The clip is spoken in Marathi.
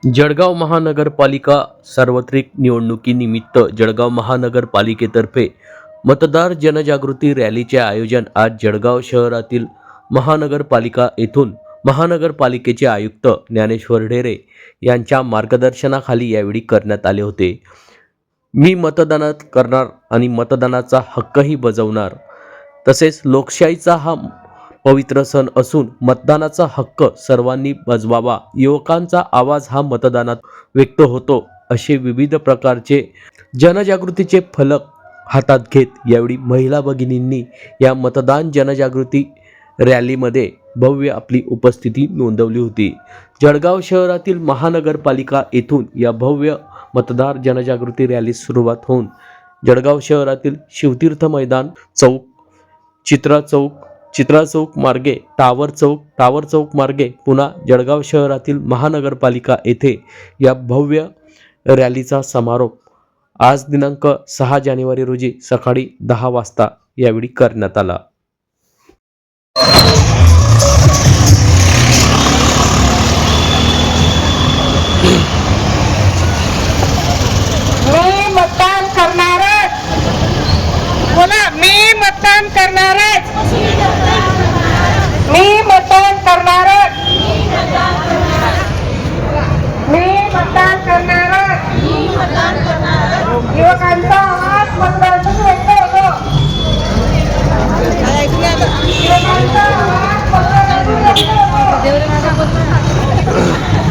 जळगाव महानगरपालिका सार्वत्रिक निवडणुकीनिमित्त जळगाव महानगरपालिकेतर्फे मतदार जनजागृती रॅलीचे आयोजन आज जळगाव शहरातील महानगरपालिका येथून महानगरपालिकेचे आयुक्त ज्ञानेश्वर ढेरे यांच्या मार्गदर्शनाखाली यावेळी करण्यात आले होते। मी मतदानात करणार आणि मतदानाचा हक्कही बजावणार, तसेच लोकशाहीचा हा पवित्र सण असून मतदानाचा हक्क सर्वांनी बजवावा, युवकांचा आवाज हा मतदानात व्यक्त होतो, असे विविध प्रकारचे जनजागृतीचे फलक हातात घेत यावेळी महिला भगिनींनी या मतदान जनजागृती रॅलीमध्ये भव्य आपली उपस्थिती नोंदवली होती। जळगाव शहरातील महानगरपालिका येथून या भव्य मतदार जनजागृती रॅलीस सुरुवात होऊन जळगाव शहरातील शिवतीर्थ मैदान चौक, चित्रा चौक मार्गे टावर चौक मार्गे पुन्हा जळगाव शहरातील महानगरपालिका येथे या भव्य रॅलीचा समारोप आज दिनांक 6 जानेवारी रोजी सकाळी 10 वाजता यावेळी करण्यात आला। मी मतदान करणारच, बोला मी मतदान करणारच, मी मतदान करणारच, मी मतदान करणारच, युवकांचा आवाज मतदानातून व्यक्त होतो, युवकांचा आवाज मतदानातून व्यक्त होतो।